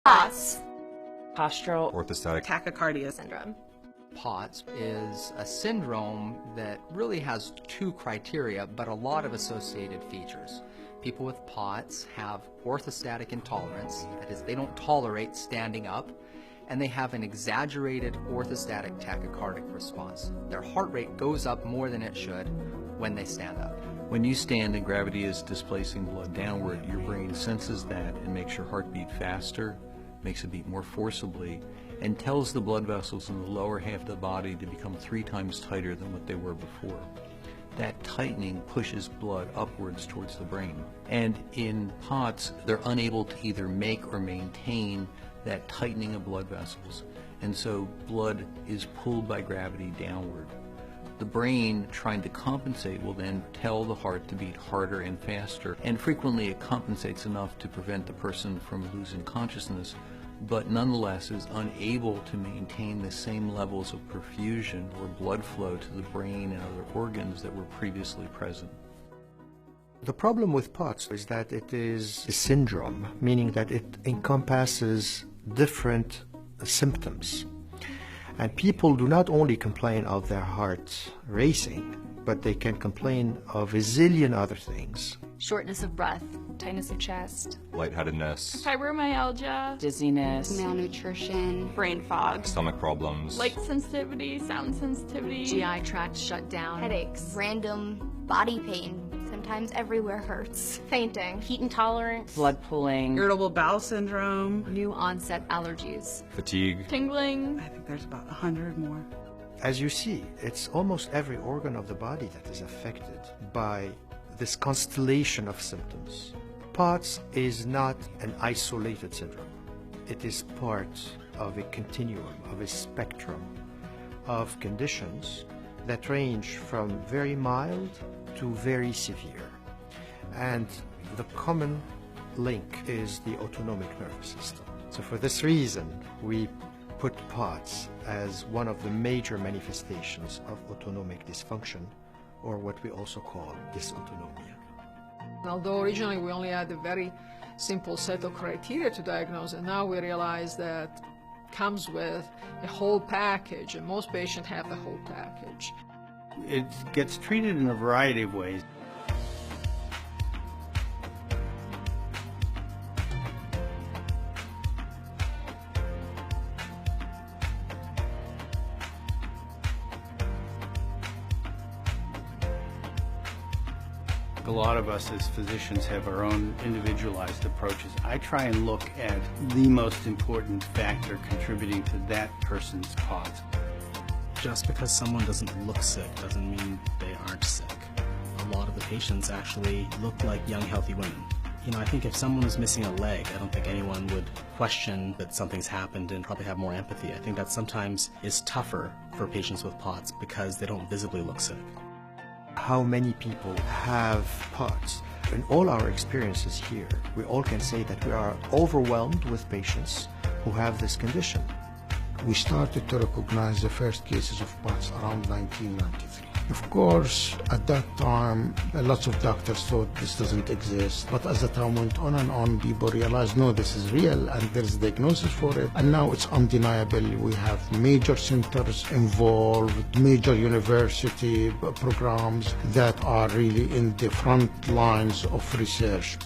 POTS. Postural orthostatic Tachycardia syndrome. POTS is a syndrome that really has two criteria, but a lot of associated features. People with POTS have orthostatic intolerance, that is, they don't tolerate standing up, and they have an exaggerated orthostatic tachycardic response. Their heart rate goes up more than it should when they stand up. When you stand and gravity is displacing blood downward, your brain senses that and makes your heart beat faster, makes it beat more forcibly, and tells the blood vessels in the lower half of the body to become 3 times tighter than what they were before. That tightening pushes blood upwards towards the brain. And in POTS, they're unable to either make or maintain that tightening of blood vessels. And so blood is pulled by gravity downward. The brain, trying to compensate, will then tell the heart to beat harder and faster, and frequently it compensates enough to prevent the person from losing consciousness, but nonetheless is unable to maintain the same levels of perfusion or blood flow to the brain and other organs that were previously present. The problem with POTS is that it is a syndrome, meaning that it encompasses different symptoms. And people do not only complain of their heart racing, but they can complain of a zillion other things. Shortness of breath, tightness of chest, lightheadedness, fibromyalgia, dizziness, malnutrition, brain fog, stomach problems, light sensitivity, sound sensitivity, GI tract shutdown, headaches, random body pain, sometimes everywhere hurts, fainting, heat intolerance, blood pooling, Irritable bowel syndrome, new onset allergies, fatigue, tingling. I think there's about 100 more. As you see, it's almost every organ of the body that is affected by this constellation of symptoms. POTS is not an isolated syndrome. It is part of a continuum, of a spectrum of conditions that range from very mild to very severe. And the common link is the autonomic nervous system. So for this reason, we put POTS as one of the major manifestations of autonomic dysfunction, or what we also call dysautonomia. Although originally we only had a very simple set of criteria to diagnose, and now we realize that comes with a whole package, and most patients have the whole package. It gets treated in a variety of ways. A lot of us as physicians have our own individualized approaches. I try and look at the most important factor contributing to that person's POTS. Just because someone doesn't look sick doesn't mean they aren't sick. A lot of the patients actually look like young, healthy women. You know, I think if someone was missing a leg, I don't think anyone would question that something's happened and probably have more empathy. I think that sometimes is tougher for patients with POTS because they don't visibly look sick. How many people have POTS? In all our experiences here, we all can say that we are overwhelmed with patients who have this condition. We started to recognize the first cases of POTS around 1993. Of course, at that time, lots of doctors thought this doesn't exist. But as the time went on and on, people realized, no, this is real, and there's a diagnosis for it. And now it's undeniable. We have major centers involved, major university programs that are really in the front lines of research.